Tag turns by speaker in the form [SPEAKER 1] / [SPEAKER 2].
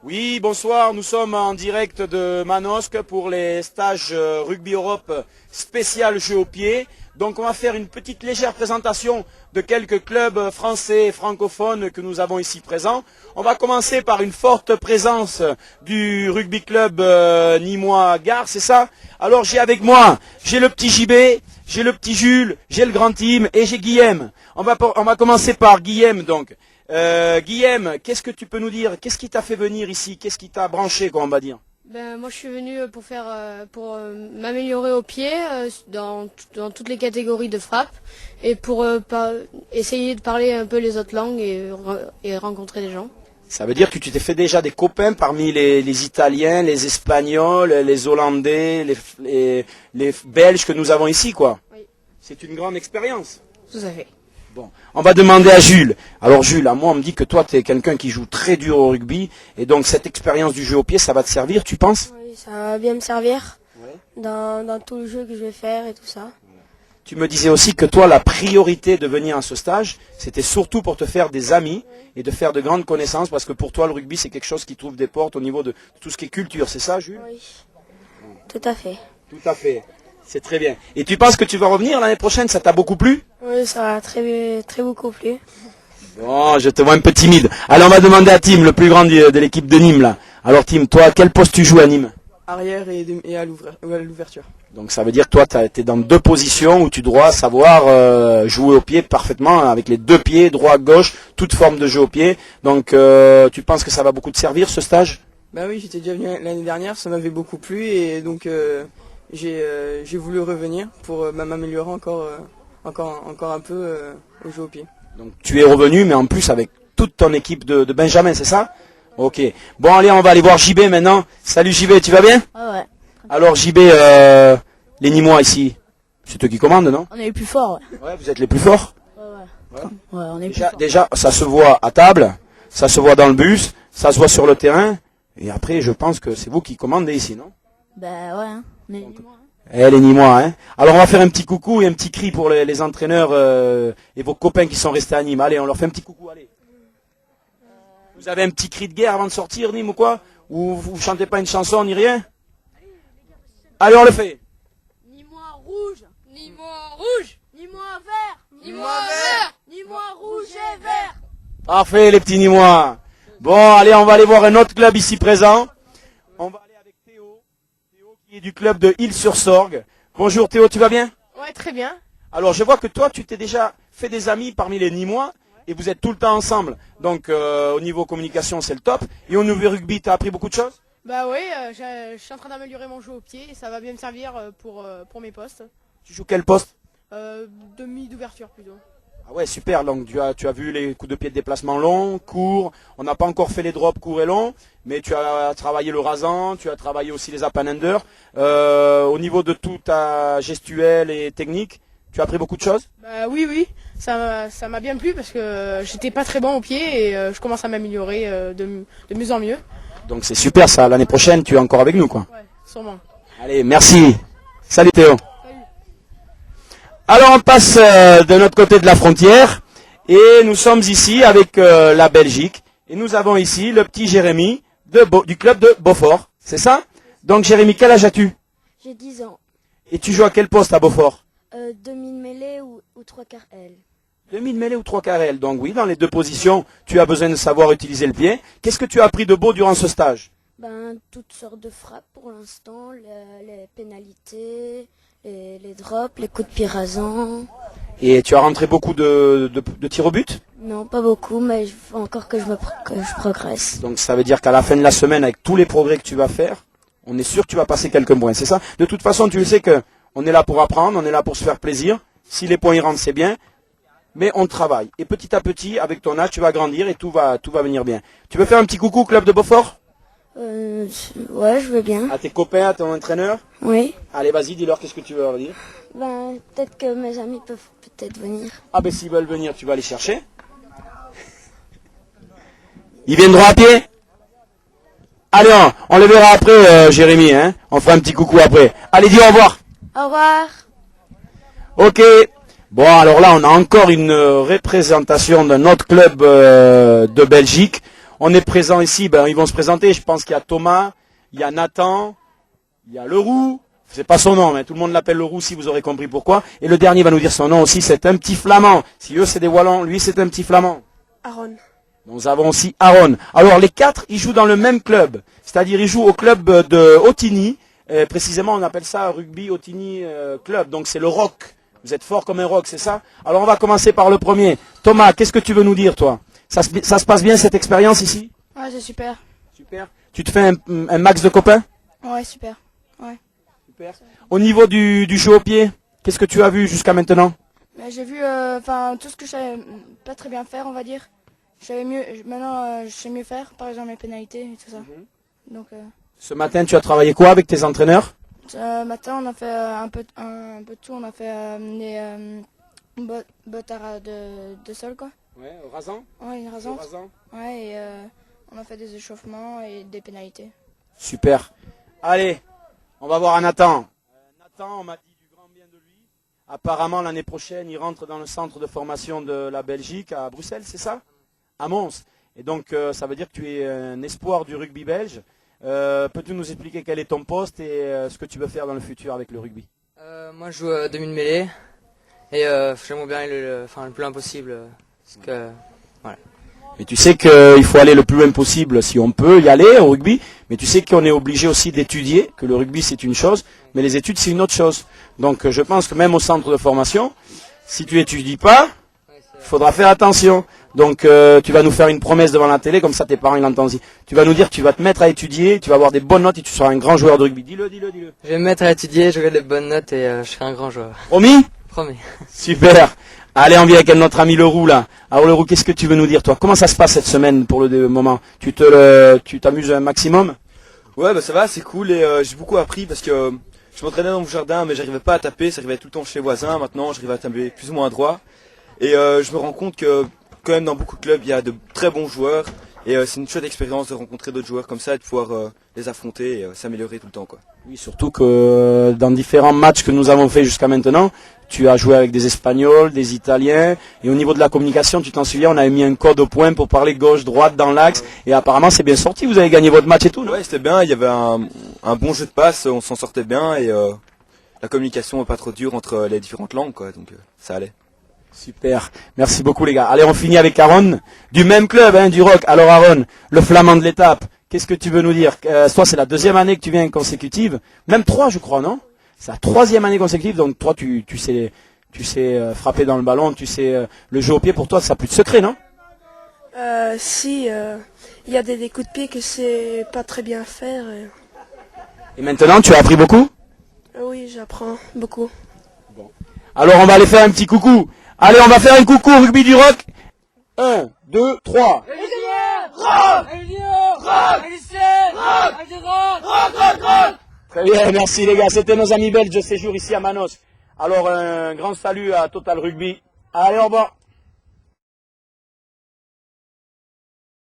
[SPEAKER 1] Oui, bonsoir, nous sommes en direct de Manosque pour les stages Rugby Europe spécial jeu au pied. Donc on va faire une petite légère présentation de quelques clubs français et francophones que nous avons ici présents. On va commencer par une forte présence du rugby club Nîmois Gare, c'est ça? Alors j'ai avec moi, j'ai le petit JB, j'ai le petit Jules, j'ai le grand Tim et j'ai Guillaume. On va commencer par Guillaume donc. Guillaume, qu'est-ce que tu peux nous dire? Qu'est-ce qui t'a fait venir ici? Qu'est-ce qui t'a branché, quoi, on va dire?
[SPEAKER 2] Moi je suis venu pour m'améliorer au pied dans toutes les catégories de frappe et pour essayer de parler un peu les autres langues et rencontrer des gens.
[SPEAKER 1] Ça veut dire que tu t'es fait déjà des copains parmi les Italiens, les Espagnols, les Hollandais, les Belges que nous avons ici, quoi.
[SPEAKER 2] Oui.
[SPEAKER 1] C'est une grande expérience.
[SPEAKER 2] Tout à fait.
[SPEAKER 1] Bon, on va demander à Jules. Alors Jules, à moi on me dit que toi tu es quelqu'un qui joue très dur au rugby et donc cette expérience du jeu au pied, ça va te servir, tu penses?
[SPEAKER 3] Oui, ça va bien me servir
[SPEAKER 1] Ouais.
[SPEAKER 3] dans tout le jeu que je vais faire et tout ça.
[SPEAKER 1] Tu me disais aussi que toi la priorité de venir à ce stage, c'était surtout pour te faire des amis et de faire de grandes connaissances parce que pour toi le rugby c'est quelque chose qui trouve des portes au niveau de tout ce qui est culture, c'est ça Jules?
[SPEAKER 3] Oui, tout à fait.
[SPEAKER 1] Tout à fait, c'est très bien. Et tu penses que tu vas revenir l'année prochaine, ça t'a beaucoup plu?
[SPEAKER 3] Oui, ça va très beaucoup plu.
[SPEAKER 1] Bon, je te vois un peu timide. Alors on va demander à Tim, le plus grand de l'équipe de Nîmes là. Alors Tim, toi, quel poste tu joues à Nîmes?
[SPEAKER 4] Arrière et à l'ouverture.
[SPEAKER 1] Donc ça veut dire que toi, tu es dans deux positions où tu dois savoir jouer au pied parfaitement, avec les deux pieds, droit, gauche, toute forme de jeu au pied. Donc tu penses que ça va beaucoup te servir ce stage?
[SPEAKER 4] Bah oui, j'étais déjà venu l'année dernière, ça m'avait beaucoup plu et donc j'ai voulu revenir pour m'améliorer encore un peu au jeu au pied.
[SPEAKER 1] Donc tu es revenu, mais en plus avec toute ton équipe de Benjamin, c'est ça? Ok. Bon allez, on va aller voir JB maintenant. Salut JB, tu vas bien?
[SPEAKER 3] Ouais.
[SPEAKER 1] Alors JB, les Nîmois ici, c'est eux qui commandent, non?
[SPEAKER 3] On est les plus forts.
[SPEAKER 1] Ouais, vous êtes les plus forts?
[SPEAKER 3] Ouais, on est
[SPEAKER 1] Déjà, ça se voit à table, ça se voit dans le bus, ça se voit sur le terrain, et après, je pense que c'est vous qui commandez ici, non?
[SPEAKER 3] Bah ouais, on est
[SPEAKER 1] Eh, les Nîmois, hein. Alors, on va faire un petit coucou et un petit cri pour les entraîneurs et vos copains qui sont restés à Nîmes. Allez, on leur fait un petit coucou, allez. Vous avez un petit cri de guerre avant de sortir, Nîmes, ou quoi? Ou vous chantez pas une chanson, ni rien? Allez, on le fait.
[SPEAKER 2] Nîmois rouge, Nîmois rouge, Nîmois vert, Nîmois vert, Nîmois rouge et vert.
[SPEAKER 1] Parfait, les petits Nîmois. Bon, allez, on va aller voir un autre club ici présent. On va aller avec Théo. Théo qui est du club de Île-sur-Sorgue. Bonjour Théo, tu vas bien?
[SPEAKER 2] Ouais, très bien.
[SPEAKER 1] Alors, je vois que toi, tu t'es déjà fait des amis parmi les Nîmois et vous êtes tout le temps ensemble. Donc, au niveau communication, c'est le top. Et au niveau rugby, tu as appris beaucoup de choses?
[SPEAKER 2] Bah oui, je suis en train d'améliorer mon jeu au pied et ça va bien me servir pour mes postes.
[SPEAKER 1] Tu joues quel poste?
[SPEAKER 2] Demi d'ouverture plutôt.
[SPEAKER 1] Ah ouais, super. Donc, tu as vu les coups de pied de déplacement longs, courts. On n'a pas encore fait les drops courts et longs, mais tu as travaillé le rasant, tu as travaillé aussi les up and under. Au niveau de tout ta gestuelle et technique, tu as appris beaucoup de choses?
[SPEAKER 2] Bah oui, ça m'a bien plu parce que j'étais pas très bon au pied et je commence à m'améliorer de mieux en mieux.
[SPEAKER 1] Donc c'est super ça, l'année prochaine tu es encore avec nous quoi.
[SPEAKER 2] Ouais, sûrement.
[SPEAKER 1] Allez, merci. Salut Théo.
[SPEAKER 2] Salut.
[SPEAKER 1] Alors on passe de notre côté de la frontière et nous sommes ici avec la Belgique et nous avons ici le petit Jérémy du club de Beaufort, c'est ça? Donc Jérémy, quel âge as-tu?
[SPEAKER 3] J'ai 10 ans.
[SPEAKER 1] Et tu joues à quel poste à Beaufort?
[SPEAKER 3] Demi-mêlée ou 3/4 L.
[SPEAKER 1] Demi-mêlée ou 3/4 L. Donc oui, dans les deux positions, tu as besoin de savoir utiliser le pied. Qu'est-ce que tu as appris de beau durant ce stage?
[SPEAKER 3] Toutes sortes de frappes pour l'instant, les pénalités, les drops, les coups de pied rasants.
[SPEAKER 1] Et tu as rentré beaucoup de tirs au but?
[SPEAKER 3] Non, pas beaucoup, mais il faut encore que je progresse.
[SPEAKER 1] Donc ça veut dire qu'à la fin de la semaine, avec tous les progrès que tu vas faire, on est sûr que tu vas passer quelques points, c'est ça? De toute façon, tu le sais que on est là pour apprendre, on est là pour se faire plaisir. Si les points y rentrent, c'est bien. Mais on travaille. Et petit à petit, avec ton âge, tu vas grandir et tout va venir bien. Tu veux faire un petit coucou au club de Beaufort?
[SPEAKER 3] Ouais, je veux bien.
[SPEAKER 1] À tes copains, à ton entraîneur?
[SPEAKER 3] Oui.
[SPEAKER 1] Allez, vas-y, dis-leur qu'est-ce que tu veux leur dire.
[SPEAKER 3] Peut-être que mes amis peuvent peut-être venir.
[SPEAKER 1] Ah ben s'ils veulent venir, tu vas les chercher. Ils viendront à pied? Allez, on les verra après, Jérémy, hein. On fera un petit coucou après. Allez, dis au revoir.
[SPEAKER 3] Au revoir.
[SPEAKER 1] Ok. Bon, alors là, on a encore une représentation d'un autre club de Belgique. On est présent ici, ben, ils vont se présenter. Je pense qu'il y a Thomas, il y a Nathan, il y a Leroux. C'est pas son nom, mais tout le monde l'appelle Leroux si vous aurez compris pourquoi. Et le dernier va nous dire son nom aussi, c'est un petit flamand. Si eux c'est des Wallons, lui c'est un petit flamand.
[SPEAKER 5] Aaron.
[SPEAKER 1] Nous avons aussi Aaron. Alors les quatre, ils jouent dans le même club. C'est-à-dire ils jouent au club de Otigny. Précisément on appelle ça Rugby Otigny Club. Donc c'est le rock. Vous êtes fort comme un rock, c'est ça? Alors on va commencer par le premier. Thomas, qu'est-ce que tu veux nous dire toi? Ça se passe bien cette expérience ici?
[SPEAKER 2] Ouais, c'est super.
[SPEAKER 1] Super. Tu te fais un max de copains?
[SPEAKER 2] Ouais, super. Ouais.
[SPEAKER 1] Super. Au niveau du jeu au pied, qu'est-ce que tu as vu jusqu'à maintenant?
[SPEAKER 2] J'ai vu tout ce que je savais pas très bien faire, on va dire. Maintenant, je sais mieux faire, par exemple les pénalités et tout ça. Donc,
[SPEAKER 1] Ce matin, tu as travaillé quoi avec tes entraîneurs?
[SPEAKER 2] matin, on a fait un peu de tout. On a fait les bottes de sol, quoi.
[SPEAKER 1] Ouais, rasant.
[SPEAKER 2] Ouais, une rasante. Ouais, et on a fait des échauffements et des pénalités.
[SPEAKER 1] Super. Allez, on va voir Nathan. Nathan, on m'a dit du grand bien de lui. Apparemment, l'année prochaine, il rentre dans le centre de formation de la Belgique à Bruxelles, c'est ça? À Mons. Et donc, ça veut dire que tu es un espoir du rugby belge. Peux-tu nous expliquer quel est ton poste et ce que tu veux faire dans le futur avec le rugby?
[SPEAKER 4] Moi, je joue demi-mêlée et j'aimerais bien aller le plus loin possible. Parce que, voilà.
[SPEAKER 1] Mais tu sais qu'il faut aller le plus loin possible si on peut y aller au rugby, mais tu sais qu'on est obligé aussi d'étudier, que le rugby c'est une chose, mais les études c'est une autre chose. Donc je pense que même au centre de formation, si tu étudies pas, il faudra faire attention. Donc tu vas nous faire une promesse devant la télé, comme ça tes parents ils l'entendent aussi. Tu vas nous dire, tu vas te mettre à étudier, tu vas avoir des bonnes notes et tu seras un grand joueur de rugby. Dis-le.
[SPEAKER 4] Je vais me mettre à étudier, j'aurai des bonnes notes et je serai un grand joueur.
[SPEAKER 1] Promis?
[SPEAKER 4] Promis.
[SPEAKER 1] Super. Allez, on vient avec notre ami Leroux là. Alors Leroux, qu'est-ce que tu veux nous dire toi? Comment ça se passe cette semaine pour le moment? Tu t'amuses un maximum?
[SPEAKER 6] Ouais, bah ça va, c'est cool et j'ai beaucoup appris parce que je m'entraînais dans mon jardin mais j'arrivais pas à taper, ça arrivait tout le temps chez les voisins. Maintenant, j'arrive à taper plus ou moins droit et je me rends compte que quand même dans beaucoup de clubs, il y a de très bons joueurs et c'est une chouette expérience de rencontrer d'autres joueurs comme ça et de pouvoir les affronter et s'améliorer tout le temps quoi.
[SPEAKER 1] Oui, surtout que dans différents matchs que nous avons fait jusqu'à maintenant, tu as joué avec des Espagnols, des Italiens, et au niveau de la communication, tu t'en souviens, on avait mis un code au point pour parler gauche-droite dans l'axe, et apparemment c'est bien sorti, vous avez gagné votre match et tout, non?
[SPEAKER 6] Ouais, c'était bien, il y avait un bon jeu de passe, on s'en sortait bien et la communication n'est pas trop dure entre les différentes langues quoi, donc ça allait.
[SPEAKER 1] Super, merci beaucoup les gars. Allez, on finit avec Aaron, du même club, hein, du Rock. Alors Aaron, le flamand de l'étape, qu'est-ce que tu veux nous dire? Toi, c'est la deuxième année que tu viens consécutive, même 3 je crois, non? C'est la 3e année consécutive, donc toi tu sais frapper dans le ballon, tu sais le jeu au pied pour toi, ça n'a plus de secret, non?
[SPEAKER 5] Si, il y a des coups de pied que c'est pas très bien faire.
[SPEAKER 1] Et maintenant, tu as appris beaucoup?
[SPEAKER 5] Oui, j'apprends beaucoup.
[SPEAKER 1] Alors on va aller faire un petit coucou. Allez, on va faire un coucou au rugby du Rock. 1, 2, 3. Très bien, merci les gars. C'était nos amis belges de séjour ici à Manos. Alors un grand salut à Total Rugby. Allez, au revoir.